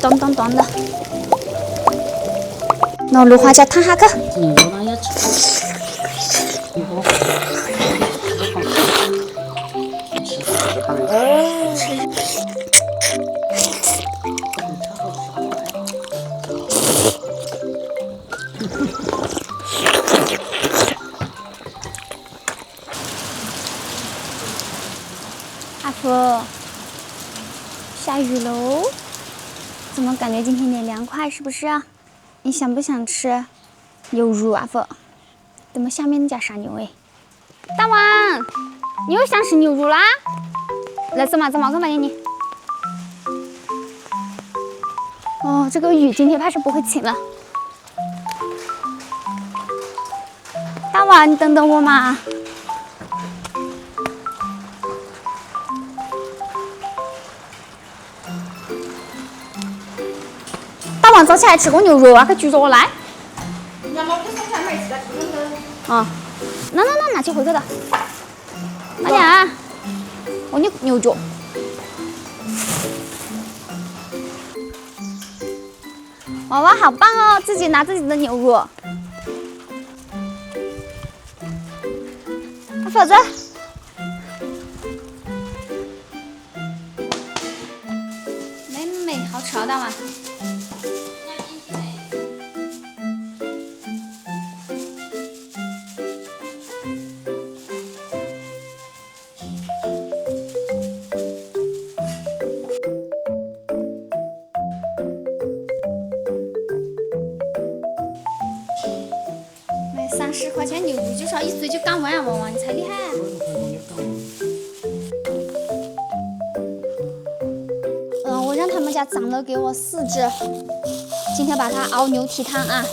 咚咚咚的。拿芦花椒烫下去。我那要吃。阿福，下雨喽，怎么感觉今天有点凉快？是不是啊？你想不想吃牛肉啊？阿福，怎么下面加啥牛哎？大王，你又想吃牛肉啦？来，走嘛，快给你。哦，这个雨今天怕是不会停了。大王，你等等我嘛。大王早起来吃个牛肉啊，快举着我来。啊，拿去回去的。快点啊！我牛脚。娃娃好棒哦，自己拿自己的牛肉。否则，美，好吃啊，大王。30块钱牛肉就是要一岁就干完啊，娃娃你才厉害啊！我让他们家长了给我4只，今天把它熬牛蹄汤啊。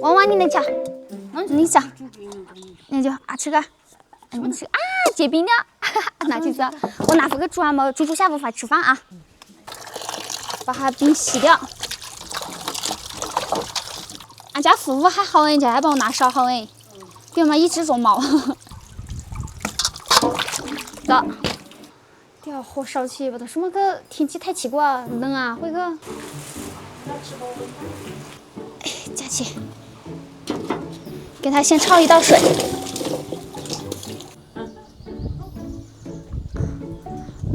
娃娃你能吃？你吃，那就吃个，你吃啊，结冰了，拿去吃。我拿这个煮啊嘛，煮下午饭吃饭啊，把它冰洗掉。俺家服务还好哎，家还帮我拿烧好哎，给我们一直做毛。到，这火烧起不得，什么个天气太奇怪，冷啊，会个。哎，佳琪。给它先焯一道水。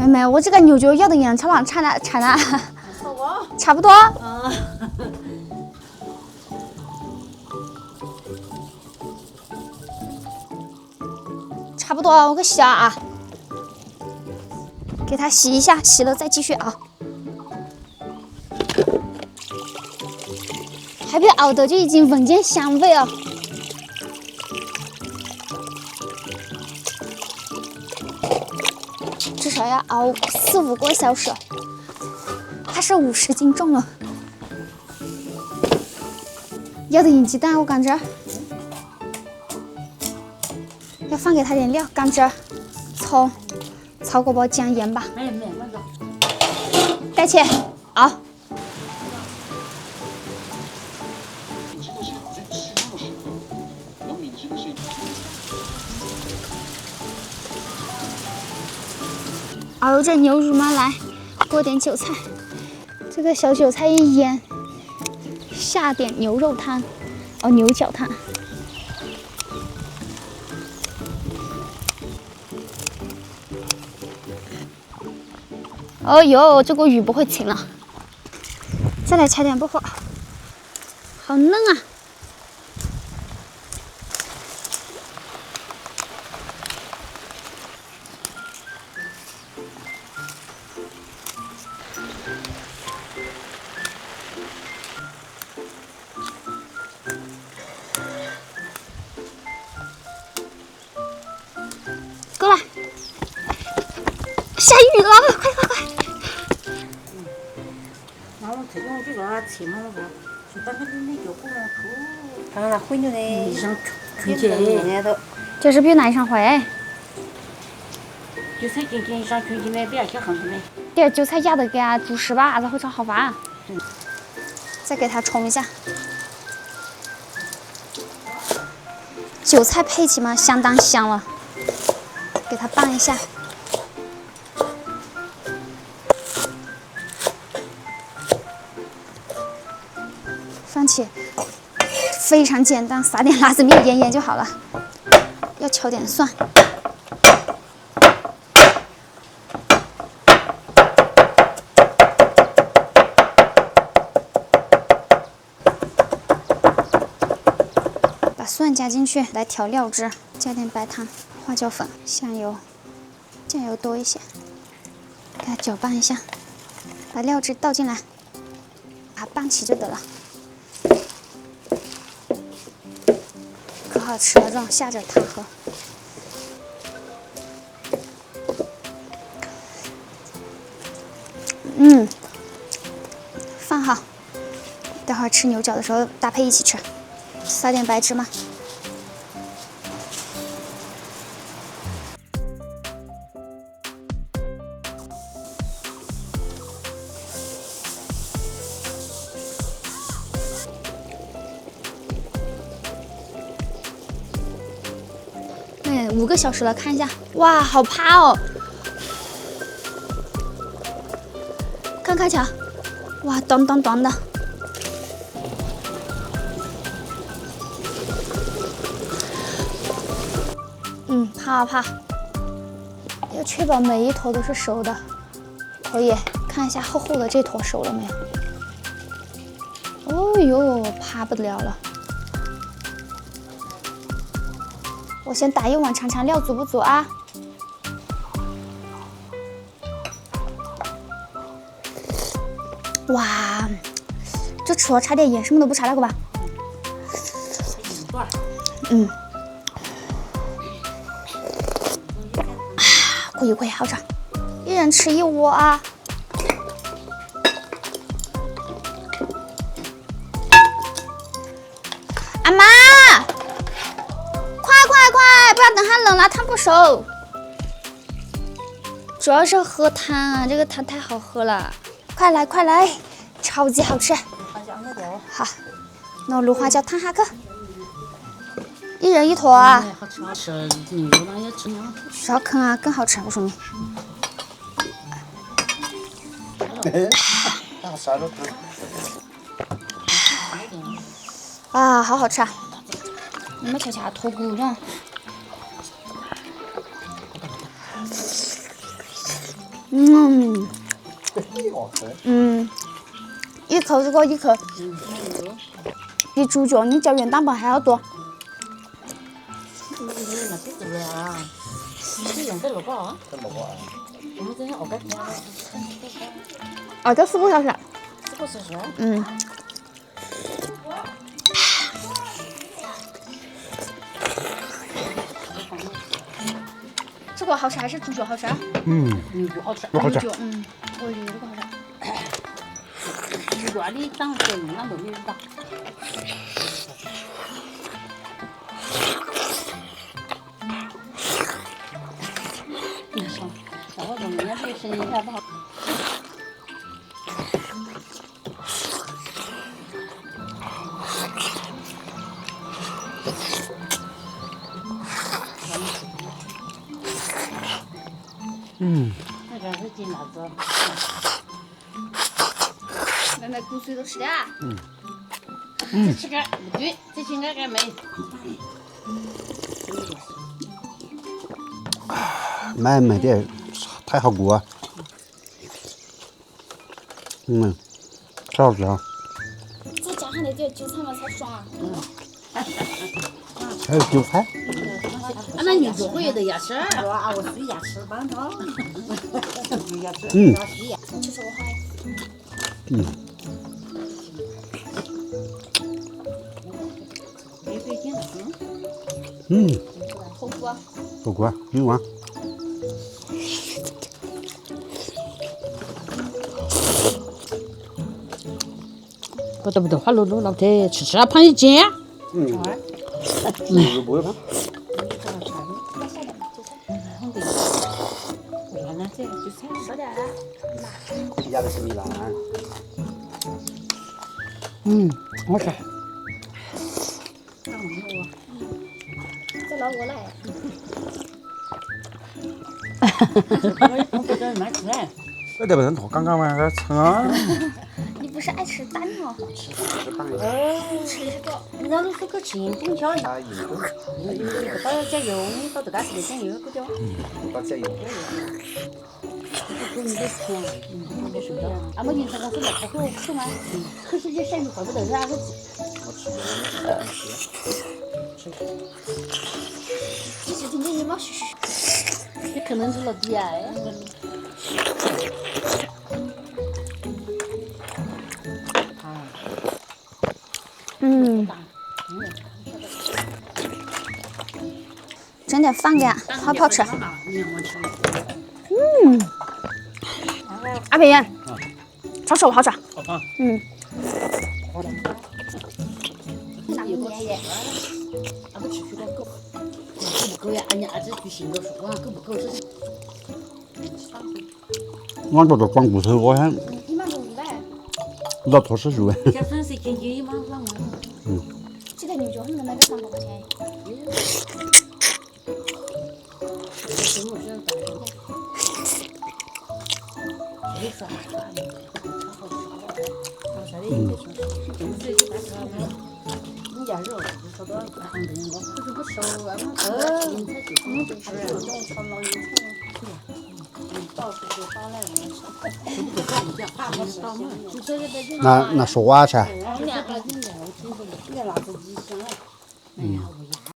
妹，我这个牛脚要的盐差不差哪？差不多。差不多，我给洗啊，给它洗一下，洗了再继续熬。还没熬的就已经闻见香味了。至少要熬4、5个小时，它是50斤重了。要的银鸡蛋，我感觉要放给它点料，甘蔗、葱、炒锅包姜、盐吧。没那个。带去熬。熬着牛肉嘛，来过点韭菜，这个小韭菜一腌，下点牛肉汤，牛角汤。哦哟，这个雨不会停了，再来切点薄荷，好嫩啊！过来，下雨了，快！然后这种就说他切嘛，就把那个那脚过来抠。看那灰牛的，上春节都。这是比哪上回？韭菜今天上春节呢，不要去横的。点韭菜压的给它煮湿吧，然后炒好饭。再给它冲一下。韭菜配起嘛，相当香了。给它拌一下。番茄非常简单，撒点辣子面腌腌就好了。要敲点蒜。把蒜加进去，来调料汁，加点白糖、花椒粉、香油，酱油多一些，给它搅拌一下，把料汁倒进来，把它拌齐就得了。可好吃了，这种下着汤喝。放好，待会儿吃牛角的时候搭配一起吃。撒点白芝麻。5个小时了，看一下，哇，好趴哦！看开瞧，哇，咚咚咚的。趴啊趴，要确保每一坨都是熟的。可以看一下厚厚的这坨熟了没有？哦呦，趴不得了。我先打一碗尝尝料足不足啊？哇，这除了插点盐，什么都不插了个吧？可以，好吃，一人吃一窝啊！阿妈，快，不要等它冷了，汤不熟。主要是喝汤啊，这个汤太好喝了，快来，超级好吃。好，那卤花椒烫下去，一人一坨啊。好吃，牛那也吃呢。少啃啊，更好吃，我说你。啊，好好吃啊！你们瞧瞧，脱骨呢。一口这个一口，比猪脚你叫原档本还要多。这4个小时。4个小时？这个好吃还是猪脚好吃啊？牛脚好吃。牛脚，我觉得这个好吃。牛脚你当时那都没到。我怎么这个声音还不好？那个是金辣子。买骨髓都吃的啊？这吃个不对，这应该没。买点太好过。超好吃啊！再加上那点韭菜嘛，才爽啊！还有韭菜。那牛脚会的牙齿，我水牙齿棒头。牙齿，其实我还。后锅。后锅有啊。不得，花露露老太吃啊，胖一斤。不会胖。少点啊。家的是米兰。我吃。再捞我来。我不知道蛮吃嘞。这得不能拖，刚刚完个撑啊！你不是爱吃蛋哦？吃这个。人家都说个清中调，把加油，你到这嘎吃的加油，不叫。把加油。你得吃，没睡觉。俺们平常我是来可口嘛，可是这山里怪不得是俺们。我吃的其实今天也没嘘。你可能是老弟啊。整点饭给俺，好不好吃？阿平，好吃不好吃？好看。哪有耶？俺们吃水果够不够呀？俺家儿子去新个说，我够不够是？我这个光骨头，我想1.500。要拖出去喂。加粉丝减减嘛，啷个？这个牛角很能卖个300块钱。你家肉说到俺们人老可是不熟，俺们人才就吃，用炒老油菜，到处就打来我吃，不够干讲，怕不到嘛，就这个在那说话噻。2块钱的，我听说的，这个辣子鸡香，哎呀，我